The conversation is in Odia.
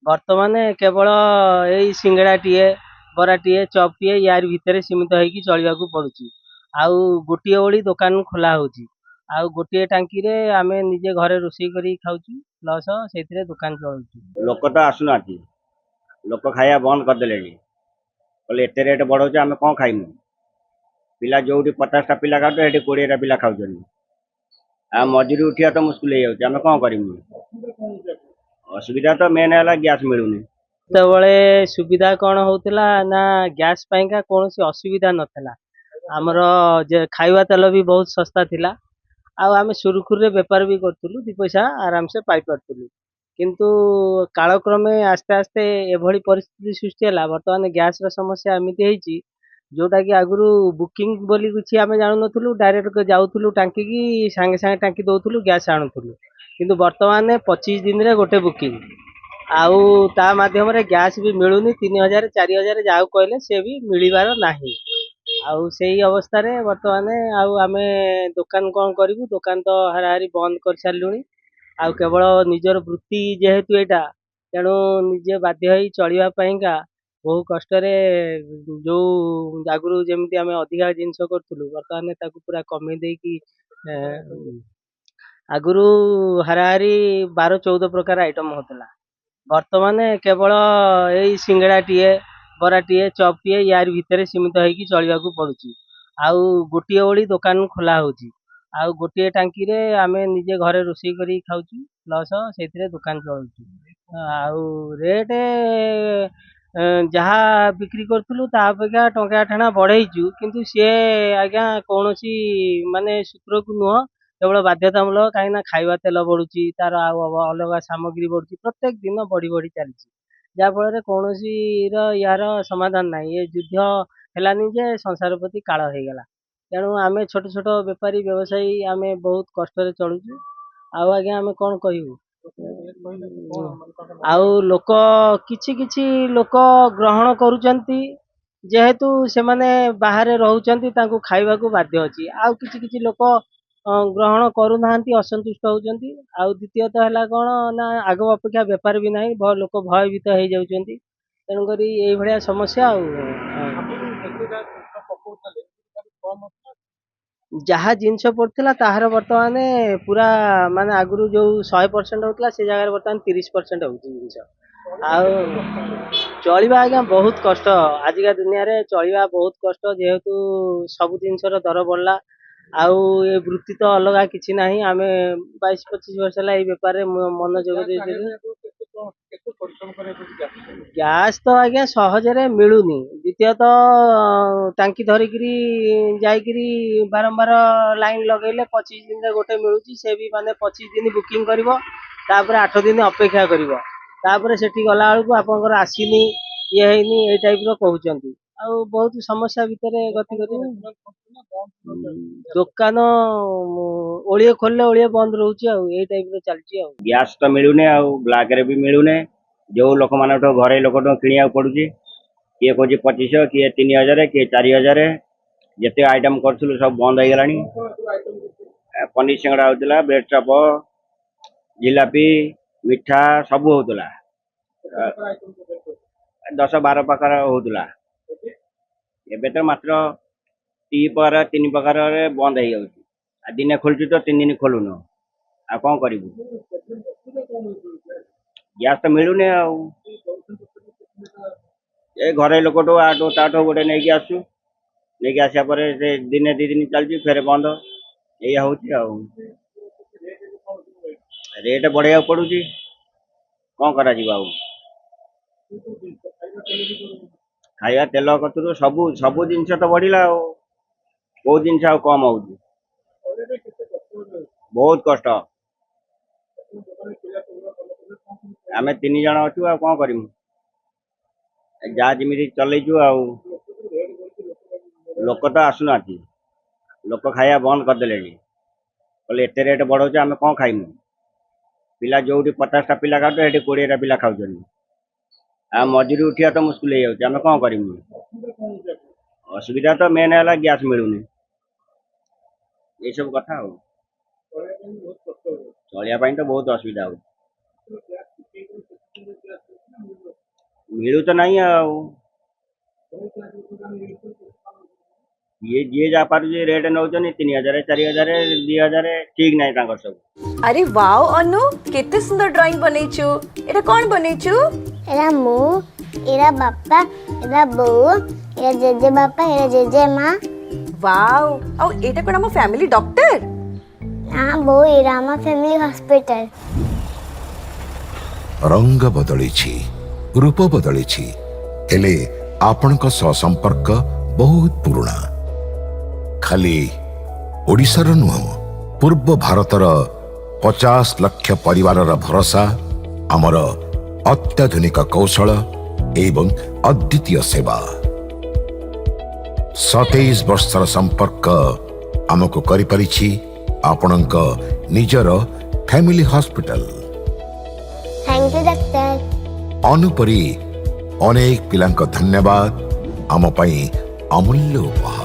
ବର୍ତ୍ତମାନ କେବଳ ଏଇ ସିଙ୍ଗଡ଼ାଟିଏ, ବରାଟିଏ, ଚପଟିଏ ୟାରି ଭିତରେ ସୀମିତ ହେଇକି ଚଳିବାକୁ ପଡୁଛି। ଆଉ ଗୋଟିଏ ଓଳି ଦୋକାନ ଖୋଲା ହଉଛି। ଆଉ ଗୋଟିଏ ଟାଙ୍କିରେ ଆମେ ନିଜେ ଘରେ ରୋଷେଇ କରିକି ଖାଉଛୁ, ପ୍ଲସ ସେଇଥିରେ ଦୋକାନ ଚଳୁଛୁ। ଲୋକ ତ ଆସୁନାହାନ୍ତି, ଲୋକ ଖାଇବା ବନ୍ଦ କରିଦେଲେଣି। କହିଲେ ଏତେ ରେଟ୍ ବଢଉଛି ଆମେ କଣ ଖାଇମୁ। ପିଲା ଯୋଉଠି 50ଟା ପିଲା ଖାଉଛନ୍ତି ସେଠି 20ଟା ପିଲା ଖାଉଛନ୍ତି। ଆଉ ମଜୁରୀ ଉଠିବା ତ ମୁସ୍କିଲ ହେଇଯାଉଛି, ଆମେ କଣ କରିମୁ। ଅସୁବିଧା ତ ମେନ୍ ହେଲା ଗ୍ୟାସ୍ ମିଳୁନି। ସେତେବେଳେ ସୁବିଧା କଣ ହଉଥିଲା ନା ଗ୍ୟାସ୍ ପାଇଁକା କୌଣସି ଅସୁବିଧା ନଥିଲା। ଆମର ଯେ ଖାଇବା ତେଲ ବି ବହୁତ ଶସ୍ତା ଥିଲା। ଆଉ ଆମେ ସୁରୁଖୁରୁରେ ବେପାର ବି କରୁଥିଲୁ, ଦି ପଇସା ଆରାମସେ ପାଇ ପାରୁଥିଲୁ। କିନ୍ତୁ କାଳକ୍ରମେ ଆସ୍ତେ ଆସ୍ତେ ଏଭଳି ପରିସ୍ଥିତି ସୃଷ୍ଟି ହେଲା, ବର୍ତ୍ତମାନ ଗ୍ୟାସ ର ସମସ୍ୟା ଏମିତି ହେଇଛି ଯୋଉଟା କି ଆଗରୁ ବୁକିଂ ବୋଲି କିଛି ଆମେ ଜାଣୁନଥିଲୁ, ଡାଇରେକ୍ଟ ଯାଉଥିଲୁ ଟାଙ୍କି କି ସାଙ୍ଗେ ସାଙ୍ଗେ ଟାଙ୍କି ଦଉଥିଲୁ, ଗ୍ୟାସ୍ ଆଣୁଥିଲୁ। କିନ୍ତୁ ବର୍ତ୍ତମାନ 25 ଦିନରେ ଗୋଟେ ବୁକିଂ। ଆଉ ତା ମାଧ୍ୟମରେ ଗ୍ୟାସ୍ ବି ମିଳୁନି, 3000 4000 ଯାହାକୁ କହିଲେ ସେ ବି ମିଳିବାର ନାହିଁ। ଆଉ ସେଇ ଅବସ୍ଥାରେ ବର୍ତ୍ତମାନ ଆଉ ଆମେ ଦୋକାନ କଣ କରିବୁ, ଦୋକାନ ତ ହାରାହାରି ବନ୍ଦ କରିସାରିଲୁଣି। ଆଉ କେବଳ ନିଜର ବୃତ୍ତି ଯେହେତୁ ଏଇଟା, ତେଣୁ ନିଜେ ବାଧ୍ୟ ହେଇ ଚଳିବା ପାଇଁକା ବହୁ କଷ୍ଟରେ ଯୋଉ ଆଗରୁ ଯେମିତି ଆମେ ଅଧିକା ଜିନିଷ କରୁଥିଲୁ, ବର୍ତ୍ତମାନ ତାକୁ ପୁରା କମେଇ ଦେଇକି ଆଗରୁ ହାରାହାରି 12 14 ପ୍ରକାର ଆଇଟମ ହଉଥିଲା। ବର୍ତ୍ତମାନ କେବଳ ଏଇ ସିଙ୍ଗଡ଼ାଟିଏ, ବରାଟିଏ, ଚପଟିଏ ୟାରି ଭିତରେ ସୀମିତ ହେଇକି ଚଳିବାକୁ ପଡୁଛି। ଆଉ ଗୋଟିଏ ଓଳି ଦୋକାନ ଖୋଲା ହଉଛି। ଆଉ ଗୋଟିଏ ଟାଙ୍କିରେ ଆମେ ନିଜେ ଘରେ ରୋଷେଇ କରିକି ଖାଉଛୁ, ପ୍ଲସ ସେଇଥିରେ ଦୋକାନ ଚଳୁଛୁ। ଆଉ ରେଟ୍ ଯାହା ବିକ୍ରି କରୁଥିଲୁ ତା ଅପେକ୍ଷା ଟଙ୍କା ଆଠଣା ବଢେଇଛୁ, କିନ୍ତୁ ସିଏ ଆଜ୍ଞା କୌଣସି ମାନେ ସୂତ୍ରକୁ ନୁହଁ, କେବଳ ବାଧ୍ୟତାମୂଳକ। କାହିଁକି ନା ଖାଇବା ତେଲ ବଢୁଛି, ତାର ଆଉ ଅଲଗା ସାମଗ୍ରୀ ବଢୁଛି, ପ୍ରତ୍ୟେକ ଦିନ ବଢି ବଢି ଚାଲିଛି। ଯାହା ଫଳରେ କୌଣସି ୟାର ସମାଧାନ ନାହିଁ। ଏ ଯୁଦ୍ଧ ହେଲାନି ଯେ ସଂସାର ପ୍ରତି କାଳ ହେଇଗଲା। ତେଣୁ ଆମେ ଛୋଟ ଛୋଟ ବେପାରୀ ବ୍ୟବସାୟୀ ଆମେ ବହୁତ କଷ୍ଟରେ ଚଳୁଛୁ। ଆଉ ଆଜ୍ଞା ଆମେ କଣ କହିବୁ। ଆଉ ଲୋକ କିଛି କିଛି ଲୋକ ଗ୍ରହଣ କରୁଛନ୍ତି, ଯେହେତୁ ସେମାନେ ବାହାରେ ରହୁଛନ୍ତି ତାଙ୍କୁ ଖାଇବାକୁ ବାଧ୍ୟ ଅଛି। ଆଉ କିଛି କିଛି ଲୋକ ଗ୍ରହଣ କରୁନାହାନ୍ତି, ଅସନ୍ତୁଷ୍ଟ ହଉଛନ୍ତି। ଆଉ ଦ୍ଵିତୀୟତଃ ହେଲା କଣ ନା ଆଗ ଅପେକ୍ଷା ବେପାର ବି ନାହିଁ, ଲୋକ ଭୟଭୀତ ହେଇଯାଉଛନ୍ତି। ତେଣୁକରି ଏଇଭଳିଆ ସମସ୍ୟା ଆଉ। ଯାହା ଜିନିଷ ପଡୁଥିଲା ତାହାର ବର୍ତ୍ତମାନ ପୁରା ମାନେ ଆଗରୁ ଯୋଉ 100% ହଉଥିଲା, ସେ ଜାଗାରେ ବର୍ତ୍ତମାନ 30% ହଉଛି ଜିନିଷ। ଆଉ ଚଳିବା ଆଜ୍ଞା ବହୁତ କଷ୍ଟ, ଆଜିକା ଦୁନିଆରେ ଚଳିବା ବହୁତ କଷ୍ଟ, ଯେହେତୁ ସବୁ ଜିନିଷର ଦର ବଢିଲା। ଆଉ ଏ ବୃତ୍ତି ତ ଅଲଗା କିଛି ନାହିଁ। ଆମେ 22 25 ବର୍ଷ ହେଲା ଏଇ ବେପାରରେ ମନୋଯୋଗ ଦେଇଥିଲୁ। ଗ୍ୟାସ୍ ତ ଆଜ୍ଞା ସହଜରେ ମିଳୁନି। ଦ୍ଵିତୀୟତଃ ଟାଙ୍କି ଧରିକିରି ଯାଇକିରି ବାରମ୍ବାର ଲାଇନ ଲଗେଇଲେ 25 ଦିନରେ ଗୋଟେ ମିଳୁଛି, ସେ ବି ମାନେ 25 ଦିନ ବୁକିଂ କରିବ, ତାପରେ 8 ଦିନ ଅପେକ୍ଷା କରିବ, ତାପରେ ସେଠି ଗଲା ବେଳକୁ ଆପଣଙ୍କର ଆସିନି, ଇଏ ହେଇନି, ଏଇ ଟାଇପ ର କହୁଛନ୍ତି। ଆଉ ବହୁତ ସମସ୍ୟା ଭିତରେ ଗତି କରି ଦୋକାନ ଓଳିଏ ଖୋଲିଲେ ଓଳିଏ ବନ୍ଦ ରହୁଛି, ଆଉ ଏଇ ଟାଇପ ର ଚାଲିଛି ଆଉ। ଗ୍ୟାସ୍ ତ ମିଳୁନି, ଆଉ ବ୍ଲାକ୍ ରେ ବି ମିଳୁନି। ଯୋଉ ଲୋକମାନଙ୍କଠୁ ଘରେ ଲୋକଠୁ କିଣିବାକୁ ପଡୁଛି, କିଏ କହୁଛି 2500, କିଏ 3000, କିଏ 4000। ଯେତେ ଆଇଟମ କରୁଥିଲୁ ସବୁ ବନ୍ଦ ହେଇଗଲାଣି। ପନିର ସିଙ୍ଗଡା ହଉଥିଲା, ବ୍ରେଡ ଚପ, ଜିଲାପି, ମିଠା ସବୁ ହଉଥିଲା। 10 12 ପ୍ରକାର ହଉଥିଲା। ଏବେ ତ ମାତ୍ର 3 ପ୍ରକାରରେ ବନ୍ଦ ହେଇଯାଉଛି। ଆଉ ଦିନେ ଖୋଲୁଛୁ ତ 3 ଦିନ ଖୋଲୁନୁ। ଆଉ କଣ କରିବୁ। ଗ୍ୟାସ୍ ତ ମିଳୁନି ଆଉ। ଏ ଘରେ ଲୋକଠୁ ଆଠୁ ତାଠୁ ଗୋଟେ ନେଇକି ଆସୁ, ନେଇକି ଆସିବା ପରେ ସେ ଦିନେ 2 ଦିନ ଚାଲିଛି, ଫେରେ ବନ୍ଦ। ଏଇଆ ହଉଛି ଆଉ। ରେଟ୍ ବଢେଇବାକୁ ପଡୁଛି, କଣ କରାଯିବ ଆଉ। ଖାଇବା ତେଲ କତରୁ ସବୁ ଜିନିଷ ତ ବଢିଲା ଆଉ। କୋଉ ଜିନିଷ ଆଉ କମ ହଉଛି। ବହୁତ କଷ୍ଟ। ଆମେ 3 ଜଣ ଅଛୁ, ଆଉ କଣ କରିମୁ। ଯାହା ଯେମିତି ଚଲେଇଛୁ ଆଉ। ଲୋକ ତ ଆସୁନାହାନ୍ତି, ଲୋକ ଖାଇବା ବନ୍ଦ କରିଦେଲେଣି। କହିଲେ ଏତେ ରେଟ୍ ବଢଉଛି ଆମେ କଣ ଖାଇମୁ। ପିଲା ଯୋଉଠି 50ଟା ପିଲା ଖାଉଛନ୍ତି ସେଠି 20ଟା ପିଲା ଖାଉଛନ୍ତି। ଆଉ ମଜୁରୀ ଉଠିବା ତ ମୁସ୍କିଲ ହେଇଯାଉଛି, ଆମେ କଣ କରିମୁ। ଅସୁବିଧା ତ ମେନ୍ ହେଲା ଗ୍ୟାସ୍ ମିଳୁନି। ଏଇ ସବୁ କଥା ଆଉ। ଚଳିବା ପାଇଁ ତ ବହୁତ ଅସୁବିଧା ହଉଛି। मिलू तो नहीं आउ ये जी जा पारुजे रेट नौचनी 3000 4000 2000 ठीक नहीं तांकर सब अरे वाओ अनु केते सुंदर ड्राइंग बनेछु एटा कोन बनेछु एरा मु एरा बापा एरा बो एरा जेजे बापा एरा जेजे माँ वाओ औ एटा कोन हम फैमिली डॉक्टर ना बो एरा हम फैमिली हॉस्पिटल रंग बदलिछि रूप बदलिछि हेले आपणक सह संपर्क बहुत पुराना खाली ओडिशार नुह पूर्व भारतर 50 लाख परिवारर भरोसा आमर अत्याधुनिक कौशल एवं अद्वितीय सेवा 27 वर्षर संपर्क आमको करि परिछि आपणक निजर family hospital thank you doctor Anupari अनेक पिलांक धन्यवाद आम पई अमूल्य उपहार।